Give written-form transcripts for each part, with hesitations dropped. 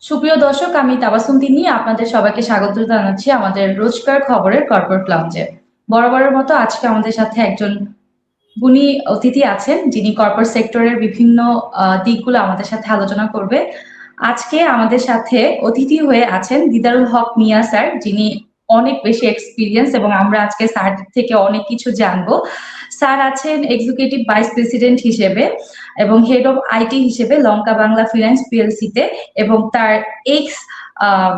সুপ্রিয় দর্শক, আমি তাবাসসুম তিন্নি আপনাদের সবাইকে স্বাগত জানাচ্ছি আমাদের রোজকার খবরের কর্পোরেট লাউঞ্জে। বরাবরের মতো আজকে আমাদের সাথে একজন গুণী অতিথি আছেন, যিনি কর্পোরেট সেক্টরের বিভিন্ন দিকগুলো আমাদের সাথে আলোচনা করবে। আজকে আমাদের সাথে অতিথি হয়ে আছেন দিদারুল হক মিয়া স্যার, যিনি অনেক বেশি এক্সপিরিয়েন্স এবং আমরা আজকে স্যার থেকে অনেক কিছু জানবো। স্যার আছেন এক্সিকিউটিভ ভাইস প্রেসিডেন্ট হিসেবে এবং হেড অফ আইটি হিসেবে লঙ্কা বাংলা ফিন্যান্স পিএলসি তে, এবং তার এক্স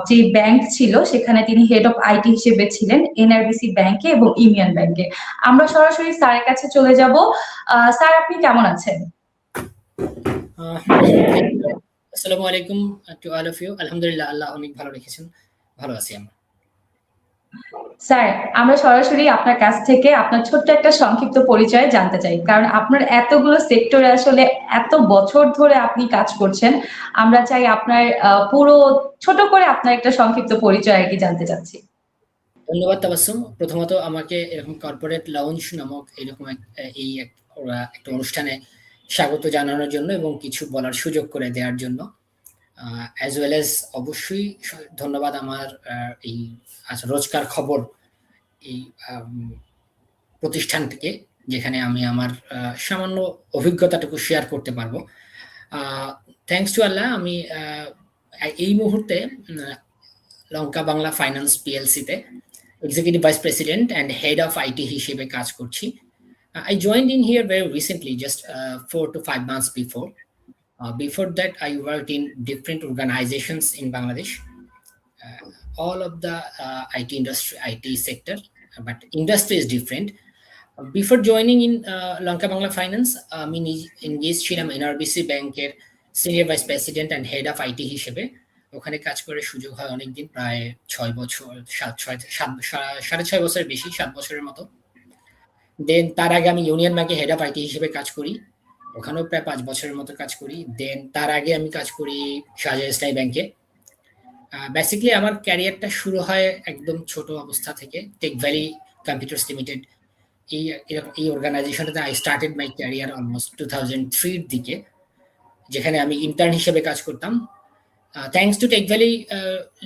যে ব্যাংক ছিল সেখানে তিনি হেড অফ আইটি হিসেবে ছিলেন এনআরবিসি ব্যাংকে এবং ইউনিয়ন ব্যাংকে। আমরা সরাসরি স্যারের কাছে চলে যাব। স্যার, আপনি কেমন আছেন? আসসালামু আলাইকুম টু অল অফ ইউ। আলহামদুলিল্লাহ, আল্লাহ অনেক ভালো রেখেছেন, ভালো আছি আমরা। স্যার, আমরা সরাসরি আপনার কাছ থেকে আপনার ছোট্ট একটা সংক্ষিপ্ত পরিচয় জানতে চাই, কারণ আপনার এতগুলো সেক্টরে আসলে এত বছর ধরে আপনি কাজ করছেন। আমরা চাই আপনার পুরো ছোট করে আপনার একটা সংক্ষিপ্ত পরিচয় আর কি জানতে চাচ্ছি। ধন্যবাদ তাবাসসুম। প্রথমত আমাকে এরকম কর্পোরেট লাউঞ্জ নামক এরকম একটা অনুষ্ঠানে স্বাগত জানানোর জন্য এবং কিছু বলার সুযোগ করে দেওয়ার জন্য, অ্যাজ ওয়েল এজ অবশ্যই ধন্যবাদ আমার এই রোজকার খবর এই প্রতিষ্ঠানটিকে, যেখানে আমি আমার সামান্য অভিজ্ঞতাটুকু শেয়ার করতে পারবো। থ্যাঙ্কস টু আল্লাহ, আমি এই মুহূর্তে লঙ্কা বাংলা ফাইন্যান্স পিএলসিতে executive vice president and head of IT হিসেবে কাজ করছি। I joined in here very recently, just 4 to 5 months before. Before that, I worked in different organizations in Bangladesh, all of the IT industry, IT sector, but industry is different. Before joining in Lanka Bangla Finance, আমি engaged ছিলাম NRBC ব্যাংকের senior vice president and head of IT হিসেবে। ওখানে কাজ করে সুযোগ হয় অনেকদিন, প্রায় 6 বছর, 6.5 বছরের বেশি, 7 বছরের মতো। দেন তার আগে আমি ইউনিয়ন ব্যাংকে হেড অফ আইটি হিসেবে কাজ করি, ওখানেও প্রায় 5 বছরের মতো কাজ করি। দেন তার আগে আমি কাজ করি শাহজাহান ইসলামী ব্যাংকে। বেসিক্যালি আমার ক্যারিয়ারটা শুরু হয় একদম ছোট অবস্থা থেকে, টেক ভ্যালি কম্পিউটার্স লিমিটেড এই অর্গানাইজেশনটাতে I started my career almost 2003 দিকে, যেখানে আমি ইন্টার্ন হিসেবে কাজ করতাম। Thanks to take valley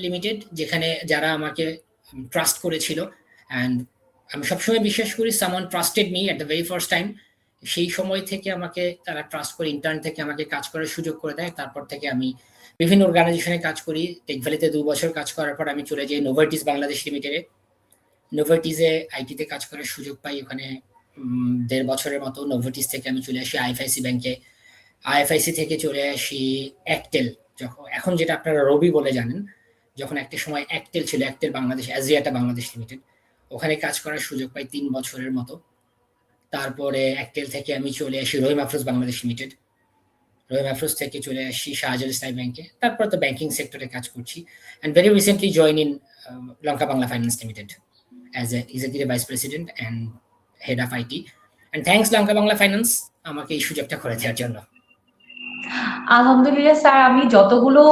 limited, যেখানে যারা আমাকে ট্রাস্ট করেছিল, অ্যান্ড আমি সবসময় বিশ্বাস করি someone trusted me at the very first time. সেই সময় থেকে আমাকে তারা ট্রাস্ট করে ইন্টার্ন থেকে আমাকে কাজ করার সুযোগ করে দেয়। তারপর থেকে আমি বিভিন্ন অর্গানাইজেশনে কাজ করি। টেক ভ্যালিতে 2 বছর কাজ করার পর আমি চলে যাই নোভার্টিস বাংলাদেশ লিমিটেডে। নোভার্টিসে আইটিতে কাজ করার সুযোগ পাই, ওখানে 1.5 বছরের মতো। নোভার্টিস থেকে আমি চলে আসি আইএফআইসি ব্যাংকে। আইএফআইসি থেকে চলে আসি অ্যাক্টেল, যখন এখন যেটা আপনারা রবি বলে জানেন, যখন একটা সময় অ্যাক্টেল ছিল, অ্যাক্টেল বাংলাদেশ, অ্যাজিয়াটা বাংলাদেশ লিমিটেড, ওখানে কাজ করার সুযোগ পাই 3 বছরের মতো। তারপরে অ্যাক্টেল থেকে আমি চলে আসি রহিম আফরোজ বাংলাদেশ লিমিটেড। রহিম আফরোজ থেকে চলে আসি শাহজাহান ইসলামী ব্যাংকে। তারপর তো ব্যাংকিং সেক্টরে কাজ করছি, and very recently join in Lanka Bangla finance limited as an executive vice president and head of IT. And thanks Lanka Bangla finance আমাকে এই সুযোগটা করে দেওয়ার জন্য। আলহামদুলিল্লাহ স্যার, আমি যতগুলো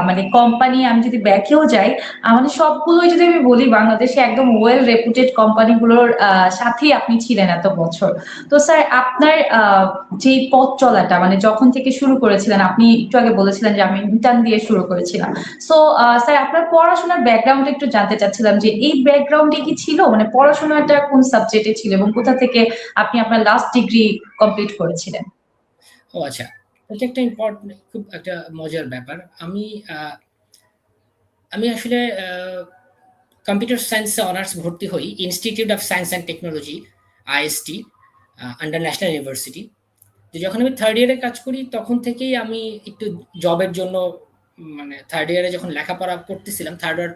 মানে কোম্পানি আমি যদি ব্যাকেও যাই, আমাদের সবগুলোই যদি আমি বলি বাংলাদেশে একদম ওয়েল রেপুটেড কোম্পানিগুলোর সাথেই আপনি ছিলেন এত বছর। তো স্যার, আপনার যে পথ চলাটা মানে যখন থেকে শুরু করেছিলেন, আপনি একটু আগে বলেছিলেন যে আমি ইন্টার্ন দিয়ে শুরু করেছিলাম। সো স্যার, আপনার পড়াশোনার ব্যাকগ্রাউন্ড একটু জানতে চাচ্ছিলাম যে এই ব্যাকগ্রাউন্ডে কি ছিল, মানে পড়াশোনাটা কোন সাবজেক্টে ছিল এবং কোথা থেকে আপনি আপনার লাস্ট ডিগ্রি কমপ্লিট করেছিলেন? ও আচ্ছা, এটা একটা ইম্পর্টেন্ট, খুব একটা মজার ব্যাপার। আমি আসলে কম্পিউটার সায়েন্সে অনার্স ভর্তি হই institute of science and technology, IST, under national university. তো যখন আমি থার্ড ইয়ারে কাজ করি, তখন থেকেই আমি একটু জবের জন্য, মানে থার্ড ইয়ারে যখন লেখাপড়া করতেছিলাম, থার্ড ইয়ার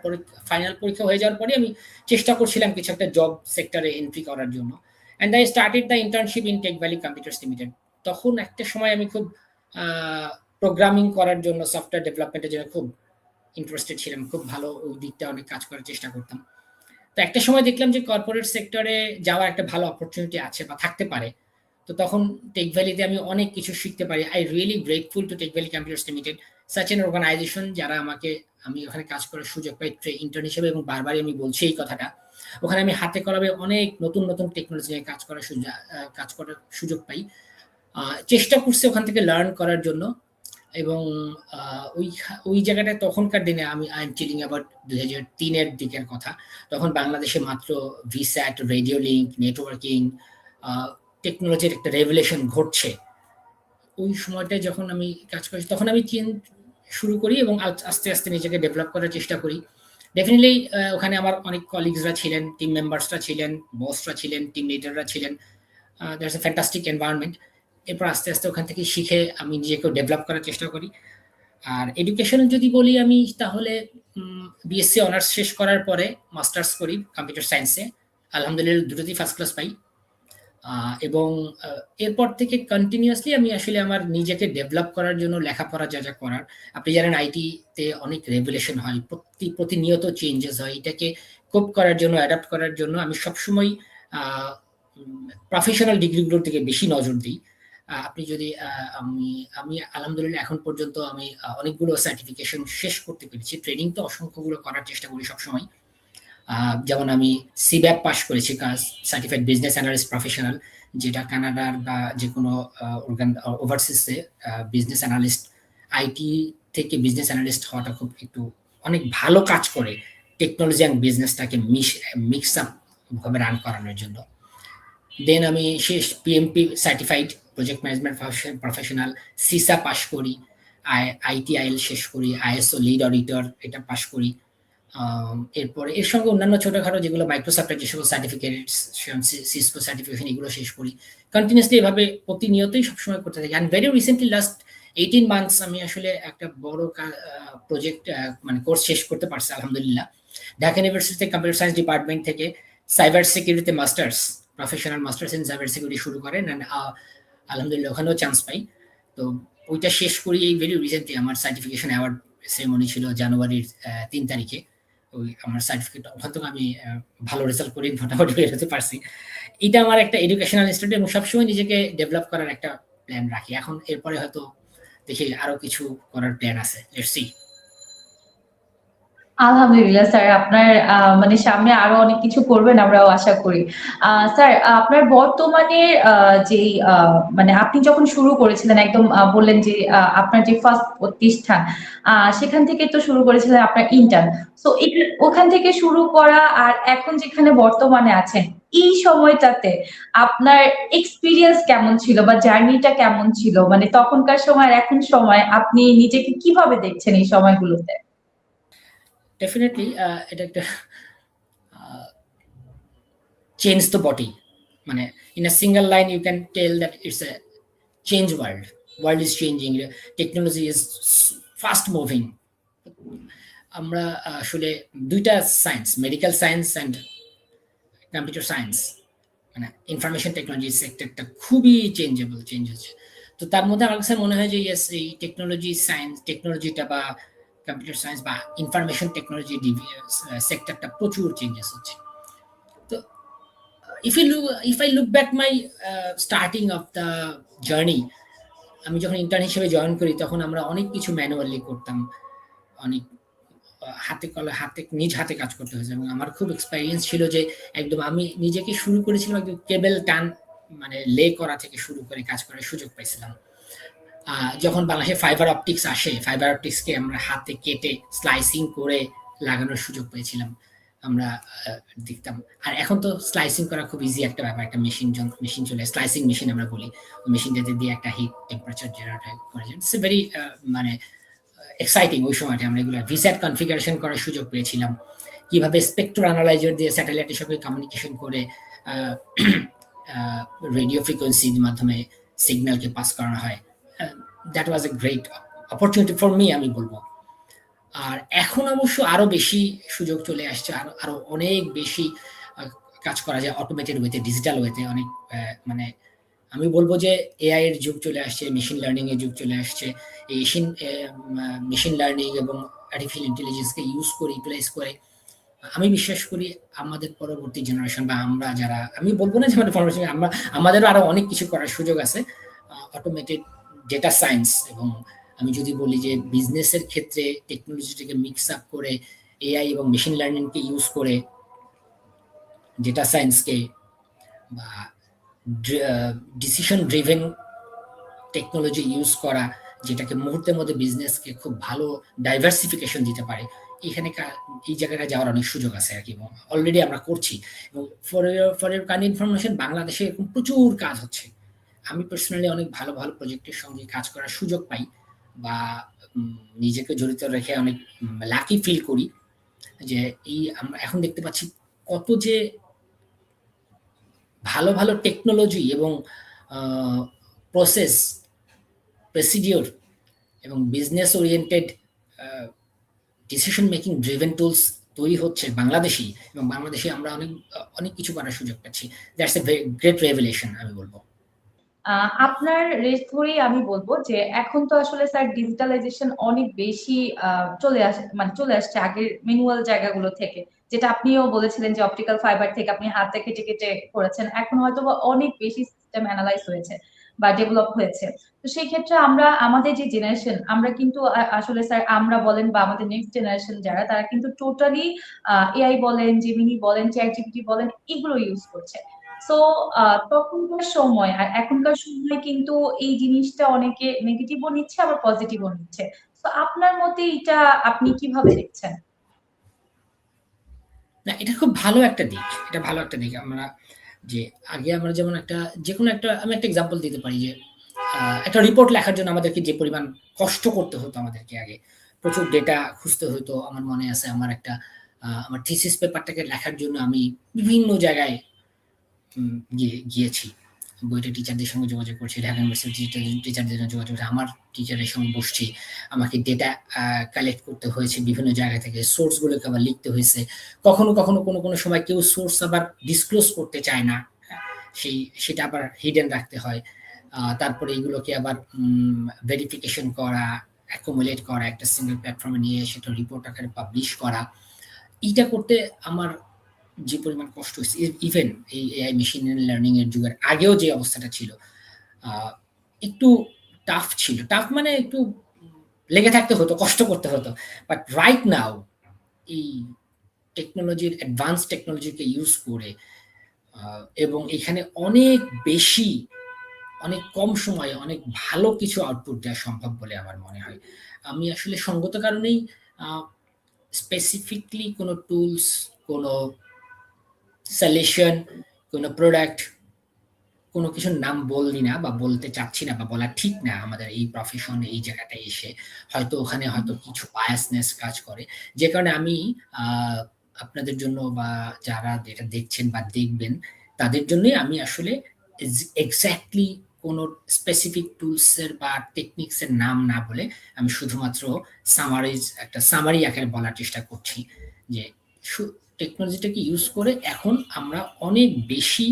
ফাইনাল পরীক্ষা হয়ে যাওয়ার পরে আমি চেষ্টা করছিলাম কিছু একটা জব সেক্টরে এন্ট্রি করার জন্য। And I started the internship in Tech Valley computers Limited. তখন একটা সময় আমি খুব প্রোগ্রামিং করার জন্য, সফটওয়্যার ডেভেলপমেন্টের জন্য খুব ইন্টারেস্টেড ছিলাম, খুব ভালো ওই দিকটা অনেক কাজ করার চেষ্টা করতাম। তো একটা সময় দেখলাম যে কর্পোরেট সেক্টরে যাওয়ার একটা ভালো অপরচুনিটি আছে বা থাকতে পারে। তো তখন টেক ভ্যালিতে আমি অনেক কিছু শিখতে পারি। I really grateful to take Valley computers Limited, such an organisation, যারা আমি ওখানে কাজ করার সুযোগ পাই ইন্টার্ন হিসেবে, এবং বারবারই আমি বলছি এই কথাটা। ওখানে আমি হাতে কলমে অনেক নতুন নতুন টেকনোলজি নিয়ে কাজ করার সুযোগ পাই। চেষ্টা করছি ওখান থেকে লার্ন করার জন্য। এবং ওই জায়গাটায় তখনকার দিনে আই এম টেলিং অ্যাবাউট 2003 এর দিকের কথা। তখন বাংলাদেশে মাত্র ভিস্যাট, রেডিও লিঙ্ক, নেটওয়ার্কিং, টেকনোলজির একটা রেভলিউশন ঘটছে। ওই সময়টায় যখন আমি কাজ করেছি তখন আমি শুরু করি এবং আস্তে আস্তে নিজেকে ডেভেলপ করার চেষ্টা করি। ডেফিনেটলি ওখানে আমার অনেক কলিগসরা ছিলেন, টিম মেম্বার্সরা ছিলেন, বসরা ছিলেন, টিম লিডাররা ছিলেন। That's a fantastic environment. এরপর আস্তে আস্তে ওখান থেকে শিখে আমি নিজেকে ডেভেলপ করার চেষ্টা করি। আর এডুকেশন যদি বলি আমি, তাহলে বিএসসি অনার্স শেষ করার পরে মাস্টার্স করি কম্পিউটার সায়েন্সে। আলহামদুলিল্লাহ দুটোতেই ফার্স্ট ক্লাস পাই। এবং এরপর থেকে কন্টিনিউয়াসলি আমি আসলে আমার নিজেকে ডেভেলপ করার জন্য লেখাপড়া যা যা করার, আপনি জানেন আইটিতে অনেক রেভুলেশন হয়, প্রতিনিয়ত চেঞ্জেস হয়। এটাকে কোপ করার জন্য, অ্যাডাপ্ট করার জন্য আমি সবসময় প্রফেশনাল ডিগ্রিগুলোর দিকে বেশি নজর দিই। আপনি যদি আমি আলহামদুলিল্লাহ এখন পর্যন্ত আমি অনেকগুলো সার্টিফিকেশন শেষ করতে পেরেছি। ট্রেনিং তো অসংখ্যগুলো করার চেষ্টা করি সবসময়। যেমন আমি সিব্যাপ পাস করেছি, সার্টিফাইড বিজনেস অ্যানালিস্ট প্রফেশনাল, যেটা কানাডার বা যে কোনো ওভারসিসে বিজনেস অ্যানালিস্ট, আইটি থেকে বিজনেস অ্যানালিস্ট হওয়াটা খুব একটু অনেক ভালো কাজ করে টেকনোলজি অ্যান্ড বিজনেসটাকে মিক্স আপ ভাবে রান করানোর জন্য। দেন আমি শেষ PMP certified project management professional, CISA pass করি, আইটিআইএল শেষ করি, আইএসও লিড অডিটর এটা পাস করি। এরপরে এর সঙ্গে অন্যান্য ছোটখাটো যেগুলো মাইক্রোসফটের যে সকল সার্টিফিকেটস, সিসকো সার্টিফিকেশন, এগুলো শেষ করি। কন্টিনিউসলি এভাবে প্রতিনিয়তই সবসময় করতে থাকি। And very recently last 18 months আমি আসলে একটা বড় প্রজেক্ট মানে কোর্স শেষ করতে পারছি আলহামদুলিল্লাহ। ঢাকা ইউনিভার্সিটিতে কম্পিউটার সায়েন্স ডিপার্টমেন্ট থেকে সাইবার সিকিউরিটিতে masters, professional masters in cyber security শুরু করেন। অ্যান্ড আলহামদুলিল্লাহ ওখানেও চান্স পাই। তো ওইটা শেষ করি এই ভেরি রিসেন্টলি। আমার সার্টিফিকেশন অ্যাওয়ার্ড সেরেমনি ছিল জানুয়ারির 3 তারিখে। ওই আমার সার্টিফিকেট ওখান থেকে আমি ভালো রেজাল্ট করে মোটামুটি বের হতে পারছি। এটা আমার একটা এডুকেশনাল ইনস্টিটিউট এবং সবসময় নিজেকে ডেভেলপ করার একটা প্ল্যান রাখি। এখন এরপরে হয়তো দেখি আরো কিছু করার প্ল্যান আছে। Let's see. আলহামদুলিল্লাহ স্যার, আপনার মানে সামনে আরো অনেক কিছু করবেন আমরাও আশা করি। স্যার, আপনার বর্তমানে যেই মানে আপনি যখন শুরু করেছিলেন একদম বললেন যে আপনার যে ফার্স্ট প্রতিষ্ঠান, সেখান থেকে তো শুরু করেছিলেন আপনার ইন্টার্ন। সো ওখান থেকে শুরু করা আর এখন যেখানে বর্তমানে আছেন, এই সময়টাতে আপনার এক্সপিরিয়েন্স কেমন ছিল বা জার্নিটা কেমন ছিল? মানে তখনকার সময় আর এখন সময় আপনি নিজেকে কিভাবে দেখছেন এই সময়গুলোতে? ডেফিনেটলি এটা একটা চেঞ্জ তো বটেই। মানে in a single line you can tell that it's a change world. World is changing, technology is fast moving. আমরা আসলে দুইটা science, medical science and computer science, মানে ইনফরমেশন টেকনোলজি সেক্টরটা খুবই চেঞ্জেবল, চেঞ্জ হচ্ছে। তো তার মধ্যে আমার কাছে মনে হয় যে ইয়েস, এই টেকনোলজি সায়েন্স, টেকনোলজিটা বা কম্পিউটার সায়েন্স বা ইনফরমেশন টেকনোলজি সেক্টরটা প্রচুর চেঞ্জেস হচ্ছে। তো if I look back my starting of the journey, আমি যখন ইন্টার্ন হিসেবে জয়েন করি তখন আমরা অনেক কিছু ম্যানুয়ালি করতাম, অনেক নিজ হাতে কাজ করতে হয়েছে। এবং আমার খুব এক্সপেরিয়েন্স ছিল যে একদম আমি নিজেকে শুরু করেছিলাম একদম কেবল টান মানে লে করা থেকে শুরু করে কাজ করার সুযোগ পাইছিলাম। যখন বাংলাদেশে ফাইবার অপটিক্স আসে, ফাইবার অপটিক্সকে আমরা হাতে কেটে স্লাইসিং করে লাগানোর সুযোগ পেয়েছিলাম, আমরা দেখতাম। আর এখন তো স্লাইসিং করা খুব ইজি একটা ব্যাপার, একটা মেশিন চলে, স্লাইসিং মেশিন আমরা বলি। ওই মেশিনটাতে দিয়ে একটা হিট টেম্পারেচার জেনারেট করে যায়। ইটস ভেরি মানে এক্সাইটিং। ওই সময়টা আমরা এগুলো ভিস্যাট কনফিগারেশন করার সুযোগ পেয়েছিলাম, কিভাবে স্পেকট্রো অ্যানালাইজার দিয়ে স্যাটেলাইটের সঙ্গে কমিউনিকেশন করে রেডিও ফ্রিকোয়েন্সির মাধ্যমে সিগন্যালকে পাস করানো হয়। That was a great opportunity for me আমি বলবো। আর এখন অবশ্য আরো বেশি সুযোগ চলে আসছে, আরো অনেক বেশি কাজ করা যায় অটোমেটেড ওয়েতে, ডিজিটাল ওয়েতে। অনেক মানে আমি বলবো যে এআই এর যুগ চলে আসছে, মেশিন লার্নিং এর যুগ চলে আসছে। এই মেশিন লার্নিং এবং আর্টিফিশিয়াল ইন্টেলিজেন্সকে ইউজ করে, ইউটিলাইজ করে আমি বিশ্বাস করি আমাদের পরবর্তী জেনারেশন বা আমরা যারা, আমি বলবো না যে আমাদের পরবর্তী, আমাদেরও আরো অনেক কিছু করার সুযোগ আছে অটোমেটেড ডেটা সায়েন্স। এবং আমি যদি বলি যে বিজনেসের ক্ষেত্রে টেকনোলজিটাকে মিক্স আপ করে এআই এবং মেশিন লার্নিংকে ইউজ করে ডেটা সায়েন্সকে বা ডিসিশন ড্রিভেন টেকনোলজি ইউজ করা, যেটাকে মুহূর্তের মধ্যে বিজনেসকে খুব ভালো ডাইভার্সিফিকেশন দিতে পারে, এখানে এই জায়গাটা যাওয়ার অনেক সুযোগ আছে আর কি, এবং অলরেডি আমরা করছি। এবং ফর ইউর কাইন্ড ইনফরমেশন, বাংলাদেশে এরকম প্রচুর কাজ হচ্ছে। আমি পার্সোনালি অনেক ভালো ভালো প্রজেক্টের সঙ্গে কাজ করার সুযোগ পাই, বা নিজেকে জড়িত রেখে অনেক লাকি ফিল করি যে আমরা এখন দেখতে পাচ্ছি কত যে ভালো ভালো টেকনোলজি এবং প্রসেস, প্রসিডিওর এবং business oriented decision making driven tools তৈরি হচ্ছে বাংলাদেশি, এবং বাংলাদেশে আমরা অনেক অনেক কিছু করার সুযোগ পাচ্ছি। দ্যাটস এ গ্রেট রেভেলেশন আমি বলবো। আপনার রেস ধরেই আমি বলবো যে এখন তো আসলে স্যার ডিজিটালাইজেশন অনেক বেশি চলে আসছে আগের ম্যানুয়াল জায়গাগুলো থেকে, যেটা আপনিও বলেছিলেন যে অপটিক্যাল ফাইবার থেকে আপনি হাতে কেটে কেটে করেছেন, এখন হয়তো অনেক বেশি সিস্টেম অ্যানালাইজ হয়েছে বা ডেভেলপ হয়েছে। তো সেই ক্ষেত্রে আমরা আমাদের যে জেনারেশন, আমরা কিন্তু আসলে স্যার আমরা বলেন বা আমাদের নেক্সট জেনারেশন যারা, তারা কিন্তু টোটালি এআই বলেন, জেমিনি বলেন, চ্যাট জিপিটি বলেন, এগুলো ইউজ করছে। সো তখনকার সময় আর এখনকার সময় কিন্তু এই জিনিসটা অনেকে নেগেটিভও নিচ্ছে আবার পজিটিভও নিচ্ছে। তো আপনার মতে এটা আপনি কিভাবে দেখছেন? না, এটা খুব ভালো একটা দিক, এটা ভালো একটা দিক। আমরা যে আগে আমরা যেমন যে কোনো একটা, আমি একটা এক্সাম্পল দিতে পারি যে একটা রিপোর্ট লেখার জন্য আমাদেরকে যে পরিমাণ কষ্ট করতে হতো, আমাদেরকে আগে প্রচুর ডেটা খুঁজতে হতো। আমার মনে আছে আমার থিসিস পেপারটাকে লেখার জন্য আমি বিভিন্ন জায়গায় গিয়েছি, বইটা টিচারদের সঙ্গে যোগাযোগ করছি, ঢাকা ইউনিভার্সিটি টিচারদের সঙ্গে যোগাযোগ করছি, আমার টিচারের সঙ্গে বসছি, আমাকে ডেটা কালেক্ট করতে হয়েছে বিভিন্ন জায়গা থেকে, সোর্সগুলোকে আবার লিখতে হয়েছে। কখনো কখনো কোনো সময় কেউ সোর্স আবার ডিসক্লোজ করতে চায় না, সেটা আবার হিডেন রাখতে হয়। তারপরে এগুলোকে আবার ভেরিফিকেশন করা, অ্যাকুমুলেট করা, একটা সিঙ্গেল প্ল্যাটফর্মে নিয়ে সেটা রিপোর্ট আকারে পাবলিশ করা, এইটা করতে আমার যে পরিমাণ কষ্ট হয়েছে, ইভেন এই এআই মেশিন লার্নিং এর যুগের আগেও যে অবস্থাটা ছিল, একটু টাফ ছিল। টাফ মানে একটু লেগে থাকতে হতো, কষ্ট করতে হতো। বাট রাইট নাও এই টেকনোলজির, অ্যাডভান্স টেকনোলজিকে ইউজ করে এবং এখানে অনেক বেশি, অনেক কম সময়ে অনেক ভালো কিছু আউটপুট দেওয়া সম্ভব বলে আমার মনে হয়। আমি আসলে সঙ্গত কারণেই স্পেসিফিকলি কোনো টুলস, কোনো সলিউশন, কোনো প্রোডাক্ট, কোনো কিছুর নাম বললি না বা বলতে চাচ্ছি না, বা বলা ঠিক না আমাদের এই প্রফেশন, এই জায়গাটায় এসে হয়তো ওখানে হয়তো কিছু বায়াসনেস কাজ করে, যে কারণে আমি আপনাদের জন্য বা যারা যেটা দেখছেন বা দেখবেন তাদের জন্যই আমি আসলে এক্স্যাক্টলি কোনো স্পেসিফিক টুলসের বা টেকনিক্সের নাম না বলে আমি শুধুমাত্র একটা সামারি আকারে বলার চেষ্টা করছি যে টেকনোলজিটাকে ইউজ করে এখন আমরা অনেক বেশি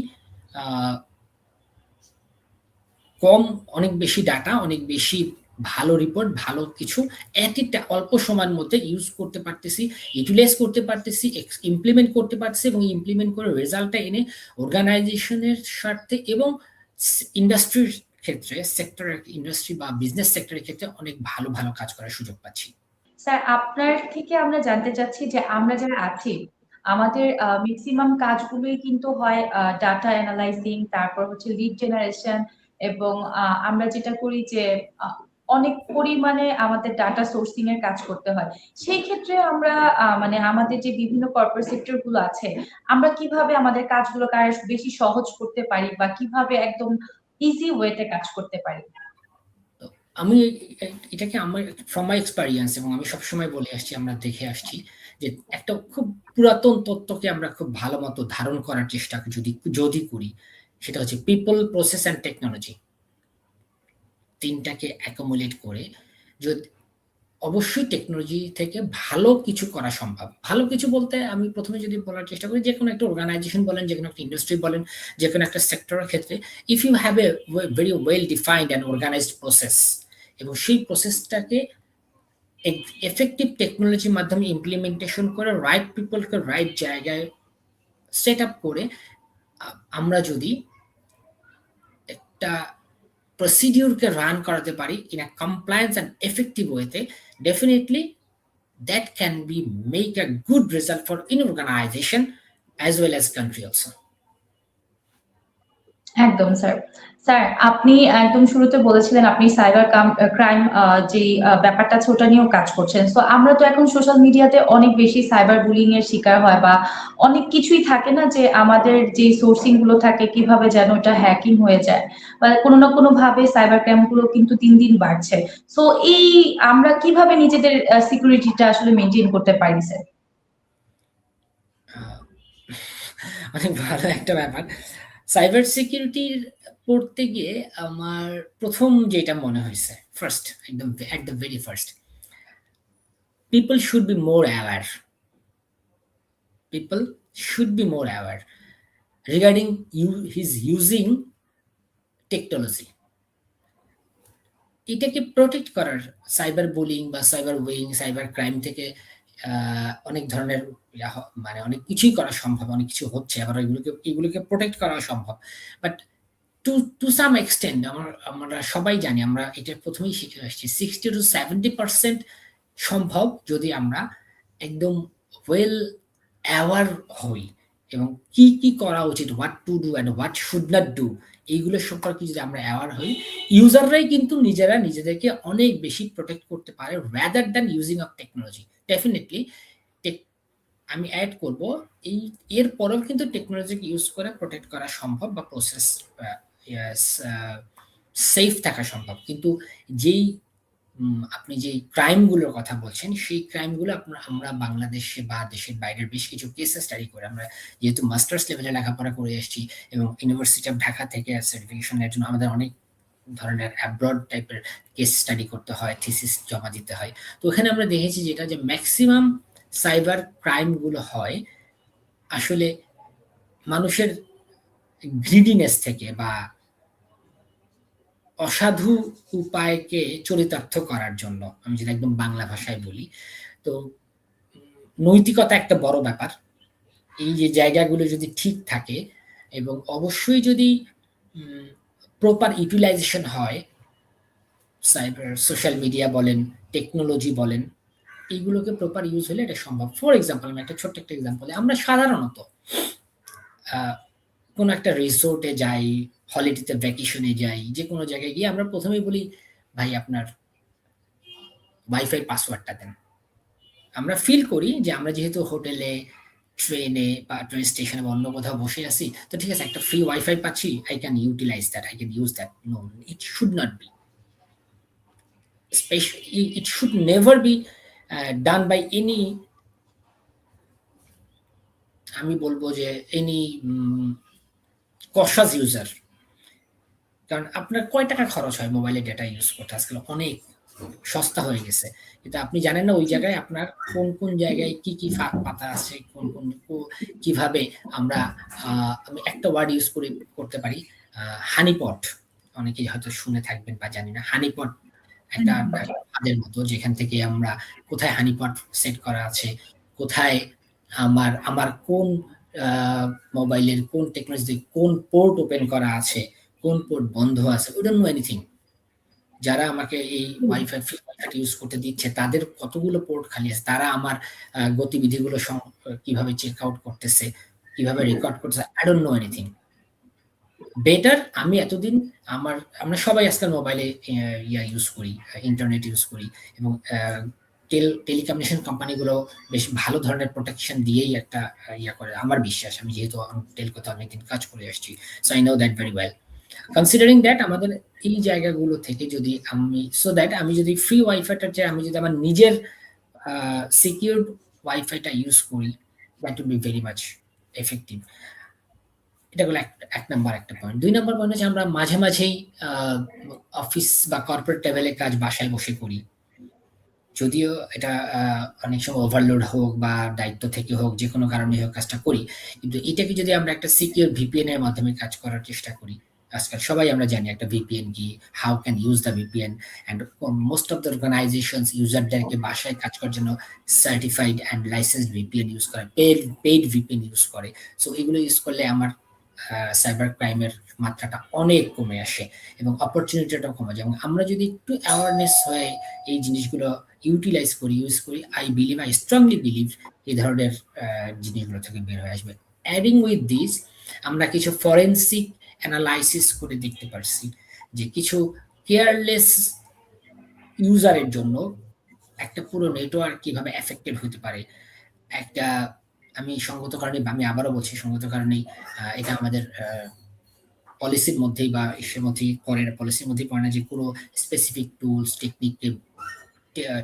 অনেক বেশি ডাটা, অনেক বেশি ভালো রিপোর্ট, ভালো কিছু অল্প সময়ের মধ্যে ইউজ করতে পারতেছি, ইউটিলাইজ করতে পারতেছি, ইমপ্লিমেন্ট করতে পারতেছি, এবং ইমপ্লিমেন্ট করে রেজাল্টটা এনে অর্গানাইজেশনের স্বার্থে এবং ইন্ডাস্ট্রির ক্ষেত্রে, ইন্ডাস্ট্রি বা বিজনেস সেক্টরের ক্ষেত্রে অনেক ভালো ভালো কাজ করার সুযোগ পাচ্ছি। স্যার, আপনার থেকে আমরা জানতে চাচ্ছি যে আমরা যারা আছি, আমাদের ম্যাক্সিমাম কাজগুলোই কিন্তু হয় ডাটা অ্যানালাইজিং, তারপর হচ্ছে লিড জেনারেশন, এবং আমরা যেটা করি যে অনেক পরিমাণে আমাদের ডাটা সোর্সিং এর কাজ করতে হয়। সেই ক্ষেত্রে আমরা মানে আমাদের যে বিভিন্ন কর্পোরেট সেক্টর গুলো আছে, আমরা কিভাবে আমাদের কাজগুলোকে আরো বেশি সহজ করতে পারি বা কিভাবে একদম ইজি ওয়েতে কাজ করতে পারি? আমি এটাকে আমার ফ্রম মাই এক্সপেরিয়েন্স, এবং আমি সবসময় বলে আসছি, আমরা দেখে আসছি যে একটা খুব পুরাতন তত্ত্বকে আমরা খুব ভালো মতো ধারণ করার চেষ্টা যদি করি, সেটা হচ্ছে পিপল, প্রসেস অ্যান্ড টেকনোলজি। তিনটাকে অ্যাকুমুলেট করে অবশ্যই টেকনোলজি থেকে ভালো কিছু করা সম্ভব। ভালো কিছু বলতে আমি প্রথমে যদি বলার চেষ্টা করি, যে কোনো একটা অর্গানাইজেশন বলেন, যে কোনো একটা ইন্ডাস্ট্রি বলেন, যে কোনো একটা সেক্টরের ক্ষেত্রে, if you have a very well defined and organised process, এবং সেই প্রসেসটাকে এফেক্টিভ টেকনোলজির মাধ্যমে ইমপ্লিমেন্টেশন করে রাইট পিপলকে রাইট জায়গায় সেট আপ করে আমরা যদি একটা প্রসিডিউরকে রান করাতে পারি in a compliance and effective ওয়েতে, definitely that can be make a good result for in organization as well as country also. একদম স্যার। স্যার, আপনি একদম শুরুতে বলেছিলেন আপনি সাইবার ক্রাইম যে ব্যাপারটা আছে ওটা নিয়েও কাজ করছেন। সো আমরা তো এখন সোশ্যাল মিডিয়াতে অনেক বেশি সাইবার বুলিং এর শিকার হয় বা অনেক কিছুই থাকে না যে আমাদের যে সোর্সিং গুলো থাকে কিভাবে যেন ওটা হ্যাকিং হয়ে যায় বা কোনো না কোনো ভাবে সাইবার ক্রাইম গুলো কিন্তু দিন দিন বাড়ছে। সো এই আমরা কিভাবে নিজেদের সিকিউরিটিটা আসলে মেনটেন করতে পারি স্যার? অনেক ভালো একটা ব্যাপার। সাইবার সিকিউরিটির পড়তে গিয়ে আমার প্রথম যেটা মনে হয়েছে, ফার্স্ট একদম at the very first, people should be more aware. People should be more aware regarding his using technology. এটাকে প্রোটেক্ট করার, সাইবার বুলিং বা সাইবার ওয়িং, সাইবার ক্রাইম থেকে অনেক ধরনের মানে অনেক কিছুই করা সম্ভব, অনেক কিছু হচ্ছে, আবার এগুলোকে প্রোটেক্ট করা সম্ভব। But to to some extent আমরা সবাই জানি, আমরা এটা প্রথমেই শিখে আসছি, 60 to 70% সম্ভব যদি আমরা একদম ওয়েল অ্যাওয়ার হই এবং কি কি করা উচিত, what to do and what should not do, এইগুলো সম্পর্কে যদি আমরা অ্যাওয়ার হই, ইউজাররাই কিন্তু নিজেরা নিজেদেরকে অনেক বেশি প্রোটেক্ট করতে পারে rather than using of technology. Definitely আমি অ্যাড করব, এর পরেও কিন্তু টেকনোলজিকে ইউজ করে প্রোটেক্ট করা সম্ভব বা প্রসেস সেফ থাকা সম্ভব। কিন্তু যেই আপনি যে ক্রাইমগুলোর কথা বলছেন, সেই ক্রাইমগুলো আমরা বাংলাদেশে বা দেশের বাইরের বেশ কিছু কেসে স্টাডি করে, আমরা যেহেতু মাস্টার্স লেভেলে লেখাপড়া করে এসেছি এবং ইউনিভার্সিটি অফ ঢাকা থেকে সার্টিফিকেশনের জন্য আমাদের অনেক ধরনের অ্যাব্রড টাইপের কেস স্টাডি করতে হয়, থিসিস জমা দিতে হয়। তো ওখানে আমরা দেখেছি যেটা, যে ম্যাক্সিমাম সাইবার ক্রাইমগুলো হয় আসলে মানুষের গ্রিডিনেস থেকে বা অসাধু উপায়কে চরিতার্থ করার জন্য, আমি যদি একদম বাংলা ভাষায় বলি। তো নৈতিকতা একটা বড় ব্যাপার। এই যে জায়গাগুলো যদি ঠিক থাকে এবং অবশ্যই যদি প্রপার ইউটিলাইজেশন হয়, সাইবার সোশ্যাল মিডিয়া বলেন, টেকনোলজি বলেন, এইগুলোকে প্রপার ইউজ হলে এটা সম্ভব। ফর এক্সাম্পল, আমি একটা ছোট্ট একটা এক্সাম্পল, আমরা সাধারণত কোনো একটা রিসোর্টে যাই, হলিডেতে ভ্যাকেশনে যাই, যে কোনো জায়গায় গিয়ে আমরা প্রথমেই বলি, ভাই আপনার ওয়াইফাই পাসওয়ার্ডটা দেন। আমরা ফিল করি যে আমরা যেহেতু হোটেলে, ট্রেনে বা ট্রেন স্টেশনে বা অন্য কোথাও বসে আছি, তো ঠিক আছে, একটা ফ্রি ওয়াইফাই পাচ্ছি, I can utilise that, I can use that. No, it should not be. It should never be done by any, আমি বলবো যে এনি কশাস ইউজার। কারণ আপনার কয় টাকা খরচ হয় মোবাইলে ডেটা ইউজ করতে? আজকাল অনেক সস্তা হয়ে গেছে, কিন্তু আপনি জানেন না ওই জায়গায় আপনার কোন কোন জায়গায় কি কি ফাঁক পাতা আছে, কোন কোন কিভাবে আমরা আমি একটা ওয়ার্ড ইউজ করতে পারি, হানিপট। অনেকেই হয়তো শুনে থাকবেন বা জানি না, হানিপট একটা কাজের মতো, যেখান থেকে আমরা কোথায় হানিপট সেট করা আছে, কোথায় আমার কোন মোবাইলের কোন টেকনোলজি কোন পোর্ট ওপেন করা আছে, কোন পোর্ট বন্ধ আছে, উই ডোন্ট নো এনিথিং। যারা আমাকে এই ওয়াইফাই ইউজ করতে দিচ্ছে তাদের কতগুলো পোর্ট খালি আছে, তারা আমার গতিবিধিগুলো কিভাবে চেক আউট করতেছে, কিভাবে রেকর্ড করতেছে, I don't know anything. Better, আমি এতদিন আমরা সবাই আজকাল মোবাইলে ইউজ করি, ইন্টারনেট ইউজ করি, এবং টেলিকমিউনিকেশন কোম্পানিগুলো বেশ ভালো ধরনের প্রোটেকশন দিয়েই একটা করে আমার বিশ্বাস, আমি যেহেতু টেলকোতে অনেকদিন কাজ করে আসছি, so I know that very well. Considering that, আমাদের এই জায়গাগুলো থেকে যদি আমি যদি ফ্রি ওয়াইফাইটা চাই, আমি যদি আমার নিজের সিকিউরড ওয়াইফাইটা ইউজ করি, that will be very much effective. এটা হলো এক নাম্বার একটা পয়েন্ট। 2 নাম্বার পয়েন্ট হচ্ছে আমরা মাঝে মাঝেই অফিস বা কর্পোরেট লেভেলে কাজ বাসায় বসে করি, যদিও এটা অনেক সময় ওভারলোড হোক বা দায়িত্ব থেকে হোক, যে কোনো কারণে হোক কাজটা করি, কিন্তু এটাকে যদি আমরা একটা সিকিউর ভিপিএন এর মাধ্যমে কাজ করার চেষ্টা করি, আজকাল সবাই আমরা জানি একটা ভিপিএন কি, how can use the VPN, and most of the organisations ইউজারদেরকে বাসায় কাজ করার জন্য certified and licensed VPN use করে, পেইড ভিপিএন ইউজ করে। সো এগুলো ইউজ করলে আমার সাইবার ক্রাইমের মাত্রাটা অনেক কমে আসে এবং অপরচুনিটিটাও কমে যায়। এবং আমরা যদি একটু অ্যাওয়ারনেস হয়ে এই জিনিসগুলো ইউজ করি, আই স্ট্রংলি বিলিভ এই ধরনের জিনিসগুলো থেকে বের হয়ে আসবে। অ্যাডিং উইথ দিস, আমরা কিছু ফরেন্সিক অ্যানালাইসিস করে দেখতে পারছি যে কিছু কেয়ারলেস ইউজারের জন্য একটা পুরো নেটওয়ার্ক কিভাবে এফেক্টেড হতে পারে। একটা আমি সঙ্গত কারণে আমি আবারও বলছি সঙ্গত কারণেই এটা আমাদের পলিসির মধ্যেই বা ইসের মধ্যেই করে না, পলিসির মধ্যেই পড়ে না যে পুরো স্পেসিফিক টুলস টেকনিককে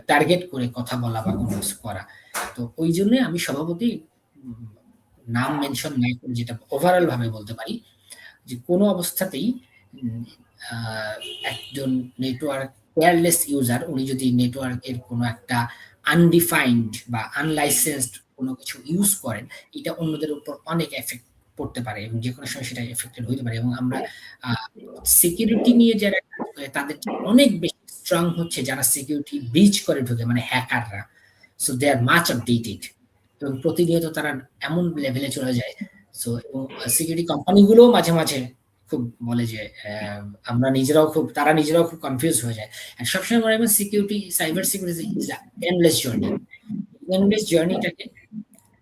টার্গেট করে কথা বলা বা কোনো কিছু করা। তো ওই জন্য আমি সভাপতি নাম মেনশন না করে যেটা ওভারঅল ভাবে বলতে পারি যে কোনো অবস্থাতেই একজন নেটওয়ার্ক কেয়ারলেস ইউজার উনি যদি নেটওয়ার্কের কোনো একটা আনডিফাইন্ড বা আনলাইসেন্সড কোনো কিছু ইউজ করেন, এটা অন্যদের উপর অনেক এফেক্ট পড়তে পারে এবং যে কোনো সময় সেটা এফেক্টেড হতে পারে। এবং আমরা সিকিউরিটি নিয়ে যারা তাদের অনেক বেশি স্ট্রং হচ্ছে যারা সিকিউরিটি ব্রিচ করে ঢুকে, মানে হ্যাকাররা। So they are much updated এবং প্রতিনিয়ত তারা এমন লেভেলে চলে যায়। সো এবং সিকিউরিটি কোম্পানিগুলো মাঝে মাঝে খুব বলে যে আমরা তারা নিজেরাও খুব কনফিউজ হয়ে যায়। আর সবসময় মনে হয় security, cyber security is endless journey. Endless জার্নিটাকে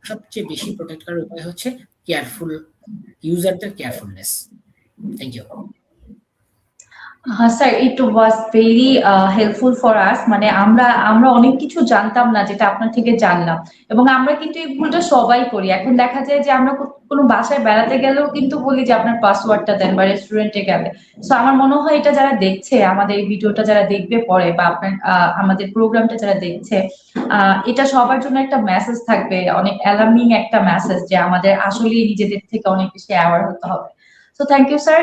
সবচেয়ে বেশি প্রোটেক্ট করার উপায় হচ্ছে কেয়ারফুল ইউজারদের carefulness. Thank you. Sir, it was very helpful for us. মানে আমরা অনেক কিছু জানতাম না যেটা আপনার থেকে জানলাম, এবং আমরা কিন্তু এই ভুলটা সবাই করি। এখন দেখা যায় যে আমরা কোনো বাসায় বেড়াতে গেলেও কিন্তু বলি যে আপনার পাসওয়ার্ডটা দেন, বা রেস্টুরেন্টে গেলে। সো আমার মনে হয় এটা যারা দেখছে, আমাদের এই ভিডিওটা যারা দেখবে পরে, বা আপনার আমাদের প্রোগ্রামটা যারা দেখছে, এটা সবার জন্য একটা মেসেজ থাকবে, অনেক অ্যালার্মিং একটা মেসেজ, যে আমাদের আসলেই নিজেদের থেকে অনেক বেশি অ্যাওয়ার হতে হবে। So thank you sir.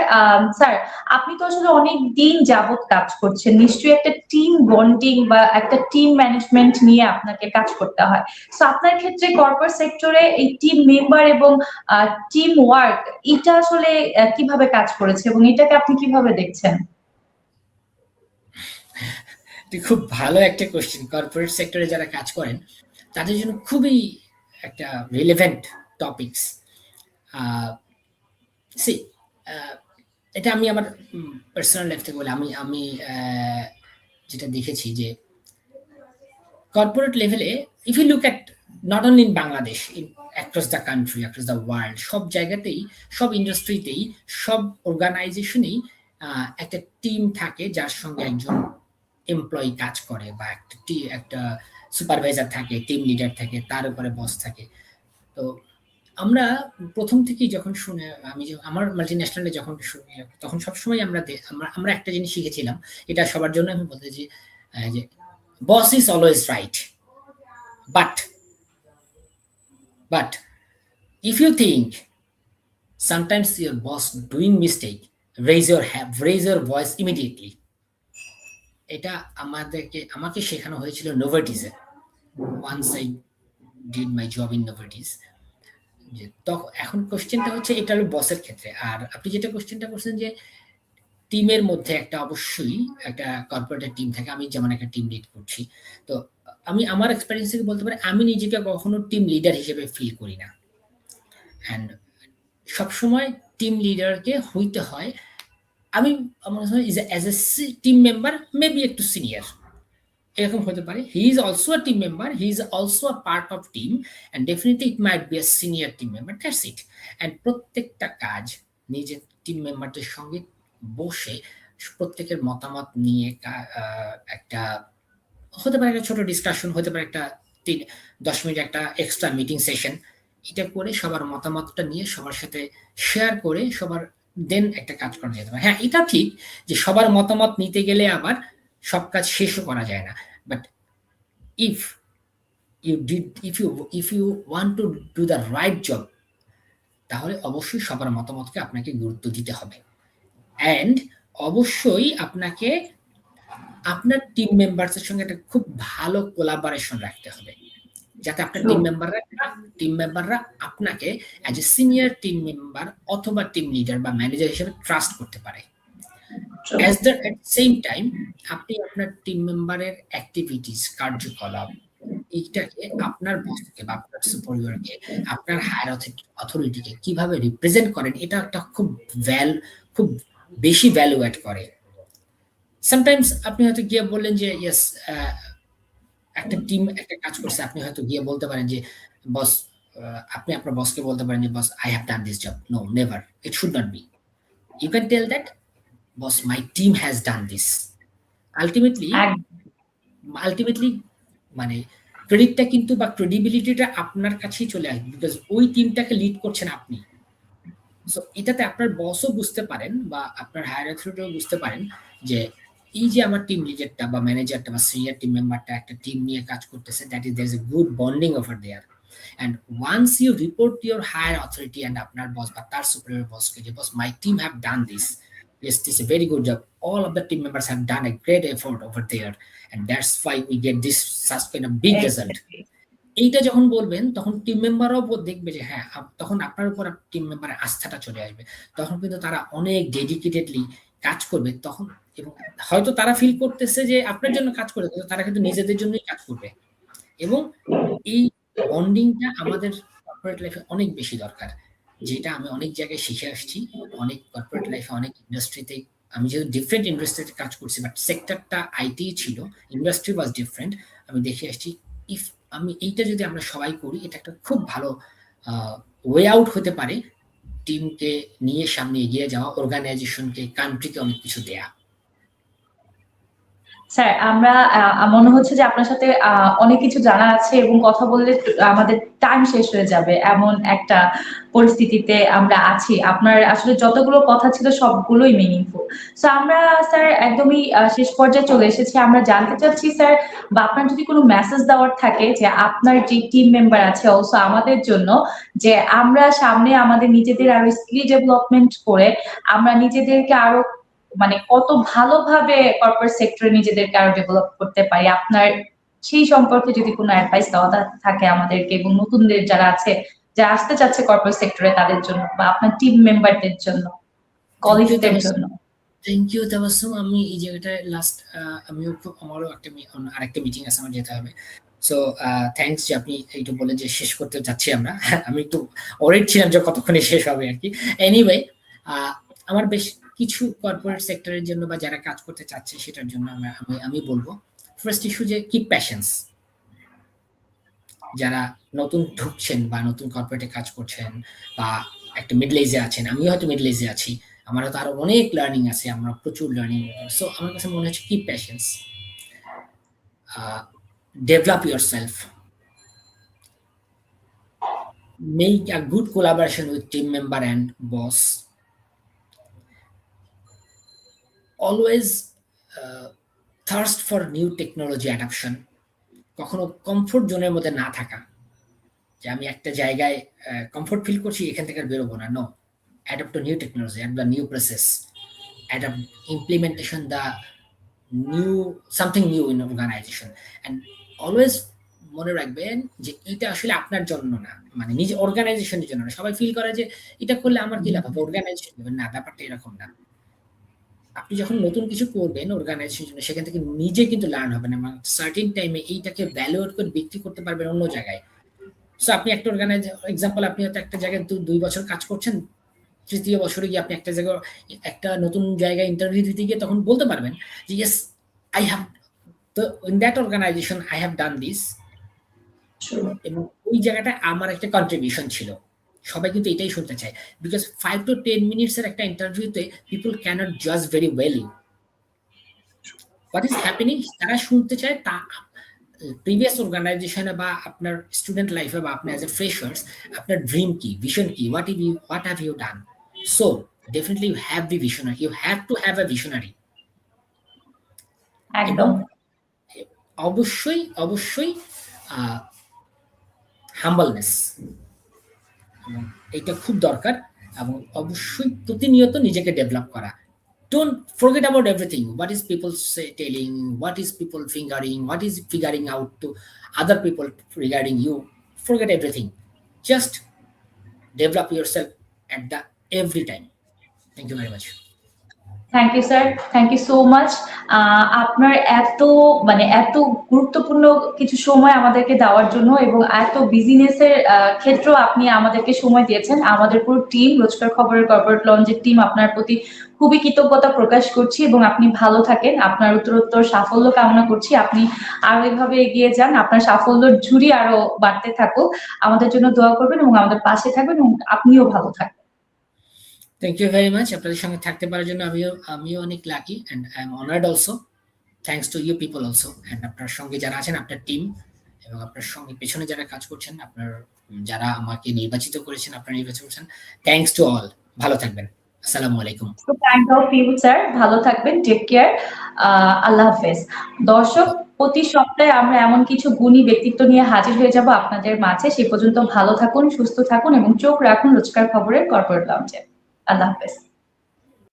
Sir, আপনি তো আসলে অনেক দিন যাবত কাজ করছেন, নিশ্চয়ই একটা টিম বন্ডিং বা একটা টিম ম্যানেজমেন্ট নিয়ে আপনাকে কাজ করতে হয়। সো আপনার ক্ষেত্রে কর্পোরেট সেক্টরে এই টিম মেম্বার এবং টিম ওয়ার্ক, এটা আসলে কিভাবে কাজ করেছে এবং এটাকে আপনি কিভাবে দেখছেন? খুব ভালো একটা কোশ্চেন। কর্পোরেট সেক্টরে যারা কাজ করেন তাদের জন্য খুবই একটা রিলেভেন্ট টপিকস। সি এটা আমি আমার পার্সোনাল লাইফ থেকে বলি। আমি যেটা দেখেছি যে কর্পোরেট লেভেলে if you look at not only in Bangladesh, in across the country, across the world, সব জায়গাতেই, সব ইন্ডাস্ট্রিতেই, সব অর্গানাইজেশনেই একটা টিম থাকে যার সঙ্গে একজন এমপ্লয়ি কাজ করে, বা একটা সুপারভাইজার থাকে, টিম লিডার থাকে, তার উপরে বস থাকে। তো আমরা প্রথম থেকেই যখন শুনে, আমি আমার মাল্টিন্যাশনালে যখন শুনি, তখন সবসময় আমরা একটা জিনিস শিখেছিলাম, এটা সবার জন্য আমি বলতে যে boss is always right, but if you think sometimes your boss doing mistake, raise your voice immediately. এটা আমাকে শেখানো হয়েছিল নোভার্টিসে। once I did my job in Novartis। যে তখন এখন কোশ্চেনটা হচ্ছে, এটা হলো বসের ক্ষেত্রে। আর আপনি যেটা কোশ্চেনটা করছেন যে টিমের মধ্যে একটা অবশ্যই একটা কর্পোরেটের টিম থাকে। আমি যেমন একটা টিম লিড করছি, তো আমি আমার এক্সপেরিয়েন্স থেকে বলতে পারি আমি নিজেকে কখনো টিম লিডার হিসেবে ফিল করি না। অ্যান্ড সবসময় টিম লিডারকে হইতে হয়, আমি আমার as a team member maybe একটু সিনিয়র এরকম হতে পারে। He is also a team member, he is also a part of team, and definitely it might be a senior team member, that's it. And প্রত্যেকটা কাজ নিজের team মেম্বারদের সঙ্গে বসে প্রত্যেকের মতামত নিয়ে একটা হতে পারে একটা ছোট ডিসকাশন, হতে পারে একটা 10 মিনিট একটা এক্সট্রা মিটিং সেশন, এটা করে সবার মতামতটা নিয়ে সবার সাথে শেয়ার করে সবার দেন একটা কাজ করা যেতে পারে। হ্যাঁ, এটা ঠিক যে সবার মতামত নিতে গেলে আবার সব কাজ শেষও করা যায় না, but if you want to do the right job, তাহলে অবশ্যই সবার মতামতকে আপনাকে গুরুত্ব দিতে হবে। অ্যান্ড অবশ্যই আপনাকে আপনার টিম মেম্বারসের সঙ্গে একটা খুব ভালো কোলাবোরেশন রাখতে হবে, যাতে আপনার টিম মেম্বাররা আপনাকে as a senior team member অথবা টিম লিডার বা ম্যানেজার হিসেবে ট্রাস্ট করতে পারে। অ্যাট দ্য সেম টাইম আপনি আপনার টিম মেম্বারের অ্যাক্টিভিটিস, কার্যকলাপ, এইটাকে আপনার বসকে বা আপনার সুপারিয়রকে, আপনার হায়ার অথরিটিকে কিভাবে রিপ্রেজেন্ট করেন, এটা একটা খুব বেশি ভ্যালু অ্যাড করে। সামটাইমস আপনি হয়তো গিয়ে বললেন যে ইয়েস, একটা টিম একটা কাজ করছে, আপনি হয়তো গিয়ে বলতে পারেন যে বস, আপনি আপনার বসকে বলতে পারেন যে boss, I have done this job. No, never, it should not be. You can tell that, boss, my team has done this. Ultimately, মানে ক্রেডিটটা কিন্তু বা ক্রেডিবিলিটিটা আপনার কাছেই চলে আসবে, বিকজ ওই টিমটাকে লিড করছেন আপনি। সো এটাতে আপনার বসও বুঝতে পারেন বা আপনার হায়ার অথরিটিও বুঝতে পারেন যে এই যে আমার টিম লিডারটা বা ম্যানেজারটা বা সিনিয়র টিম মেম্বারটা একটা টিম নিয়ে কাজ করতেছে, that is there is a good bonding over there. And once you report your higher authority and আপনার বস বা তার সুপারিয়র বসকে যে boss, my team have done this, yes, this is a very good job, all of the team members have done a great effort over there, and that's why we get this such kind of big result. এইটা যখন বলবেন তখন team মেম্বারও দেখবে যে হ্যাঁ, তখন আপনার উপর টিম মেম্বারের আস্থাটা চলে আসবে। তখন কিন্তু তারা অনেক ডেডিকেটেডলি কাজ করবে তখন, এবং হয়তো তারা ফিল করতেছে যে আপনার জন্য কাজ করে, তারা কিন্তু নিজেদের জন্যই কাজ করবে। এবং এই বন্ডিংটা আমাদের কর্পোরেট লাইফে অনেক বেশি দরকার, যেটা আমি অনেক জায়গায় শিখে আসছি। অনেক কর্পোরেট লাইফে, অনেক ইন্ডাস্ট্রিতে, আমি যেহেতু ডিফারেন্ট ইন্ডাস্ট্রিতে কাজ করছি, বাট সেক্টরটা আইটি ছিল, ইন্ডাস্ট্রি ওয়াজ ডিফারেন্ট। আমি দেখে আসছি ইফ আমি এইটা যদি আমরা সবাই করি, এটা একটা খুব ভালো ওয়ে আউট হতে পারে টিমকে নিয়ে সামনে এগিয়ে যাওয়া, অর্গানাইজেশনকে, কান্ট্রিকে অনেক কিছু দেয়া। স্যার, আমরা মনে হচ্ছে যে আপনার সাথে অনেক কিছু জানা আছে এবং কথা বললে আমাদের টাইম শেষ হয়ে যাবে, এমন একটা পরিস্থিতিতে আমরা আছি। আপনার আসলে যতগুলো কথা ছিল সবগুলোই মিনিংফুল। সো আমরা স্যার একদমই শেষ পর্যায়ে চলে এসেছি। আমরা জানতে চাচ্ছি স্যার, বা আপনার যদি কোনো মেসেজ দেওয়ার থাকে যে আপনার যে টিম মেম্বার আছে অলসো আমাদের জন্য, যে আমরা সামনে আমাদের নিজেদের আরো স্কিল ডেভেলপমেন্ট করে আমরা নিজেদেরকে আরো মানে কত ভালোভাবে কর্পোরেট সেক্টরে নিজেদেরকে আরো ডেভেলপ করতে পারি, আপনার সেই সম্পর্কে যদি কোনো অ্যাডভাইস দেওয়া থাকে আমাদেরকে এবং নতুনদের যারা আছে, যারা আসতে চাচ্ছে কর্পোরেট সেক্টরে, তাদের জন্য বা আপনার টিম মেম্বারদের জন্য, কলিগদের জন্য। Thank you Tabassum. আমি এই জায়গাটায় লাস্ট আমিও আমারও আরেকটা মিটিং আছে, আমার যেতে হবে। সো থ্যাংকস যে আপনি এইটু বলে যে শেষ করতে যাচ্ছি আমরা। আমি একটু ওয়ারিড ছিলাম যে কতক্ষণে শেষ হবে আর কি। এনিওয়ে, আমার বেশ কিছু কর্পোরেট সেক্টরের জন্য বা যারা কাজ করতে চাচ্ছে সেটার জন্য আমি বলবো, ফার্স্ট ইস্যু যে কিপ প্যাশন্স। যারা নতুন ঢুকছেন বা নতুন কর্পোরেটে কাজ করছেন বা একটা মিডল এজে আছেন, আমিও হয়তো মিডল এজে আছি, আমার হয়তো আরো অনেক লার্নিং আছে, আমরা প্রচুর লার্নিং। সো আমার কাছে মনে হচ্ছে keep passions, develop your self, make a good collaboration with team member and boss, always thirst for new technology adoption, কখনো কমফোর্ট জোনের মধ্যে না থাকা, যে আমি একটা জায়গায় কমফোর্ট ফিল করছি, এখান থেকে আর বেরোবো না। No, adapt to new technology, adapt the new process, adapt implementation the new something new in organization, and always মনে রাখবেন যে এটা আসলে আপনার জন্য না, মানে নিজে অর্গানাইজেশনের জন্য না। সবাই ফিল করে যে এটা করলে আমার কি লাভ হবে, অর্গানাইজেশন না, ব্যাপারটা এরকম না। আপনি যখন নতুন কিছু করবেন অর্গানাইজেশনের জন্য, সেখান থেকে নিজে কিন্তু লার্ন হবেন এবং সার্টেন টাইমে এইটাকে ভ্যালু করে বিক্রি করতে পারবেন অন্য জায়গায়। সো আপনি একটা এক্সাম্পল, আপনি হয়তো একটা জায়গায় 2 বছর কাজ করছেন, তৃতীয় বছরে গিয়ে আপনি একটা নতুন জায়গায় ইন্টারভিউ দিতে গিয়ে তখন বলতে পারবেন যে yes, I have in that organisation I have done this, এবং ওই জায়গাটা আমার একটা কন্ট্রিবিউশন ছিল। সবাই কিন্তু এটাই শুনতে চায়, বিকজ 5 to 10 মিনিটস এর একটা ইন্টারভিউতে পিপল ক্যানট জাজ very well you what is happening. তারা শুনতে চায় তা প্রিভিয়াস অর্গানাইজেশনে বা আপনার স্টুডেন্ট লাইফে বা আপনি অ্যাজ এ ফ্রেশার্স আপনার ড্রিম কি, ভিশন কি, what have you done. So definitely you have be visionary, you have to have a visionary. একদম। অবশ্যই অবশ্যই হাম্বলনেস, এটা খুব দরকার, এবং অবশ্যই প্রতিনিয়ত নিজেকে ডেভেলপ করা। Don't forget about everything. What is people telling? What is people fingering? What is figuring out to other people regarding you? Forget everything. Just develop yourself at every time. Thank you very much. Thank you sir, thank you so much. আপনার এত গুরুত্বপূর্ণ কিছু সময় আমাদেরকে দেওয়ার জন্য এবং এত বিজিনেসের ক্ষেত্রেও আপনি আমাদেরকে সময় দিয়েছেন। আমাদের পুরো টিম, রোজকার খবরের কর্পোরেট লঞ্চের টিম আপনার প্রতি খুবই কৃতজ্ঞতা প্রকাশ করছি এবং আপনি ভালো থাকেন, আপনার উত্তরোত্তর সাফল্য কামনা করছি। আপনি আরো এভাবে এগিয়ে যান, আপনার সাফল্যের ঝুড়ি আরো বাড়তে থাকুক। আমাদের জন্য দোয়া করবেন এবং আমাদের পাশে থাকবেন এবং আপনিও ভালো থাকবেন। Thank you very much. আপনাদের সঙ্গে থাকতে পারার জন্য আমিও অনেক lucky and I am honoured also. Thanks to you people also, অ্যান্ড আপনার সঙ্গে যারা আছেন, আপনার টিম, এবং আপনার সঙ্গে পেছনে যারা কাজ করছেন, আপনার যারা আমাকে নির্বাচিত করেছেন, আপনারা নির্বাচিত করেছেন, থ্যাংকস টু অল। ভালো থাকবেন। আসসালামু আলাইকুম। So kind of you, sir, ভালো থাকবেন, টেক কেয়ার, আল্লাহ হাফেজ। দর্শক, প্রতি সপ্তাহে আমরা এমন কিছু গুণী ব্যক্তিত্ব নিয়ে হাজির হয়ে যাব আপনাদের মাঝে। সে পর্যন্ত ভালো থাকুন, সুস্থ থাকুন এবং চোখ রাখুন রোজকার খবরের কর্পোরেট লাউঞ্জে। আল্লাহ হাফেজ।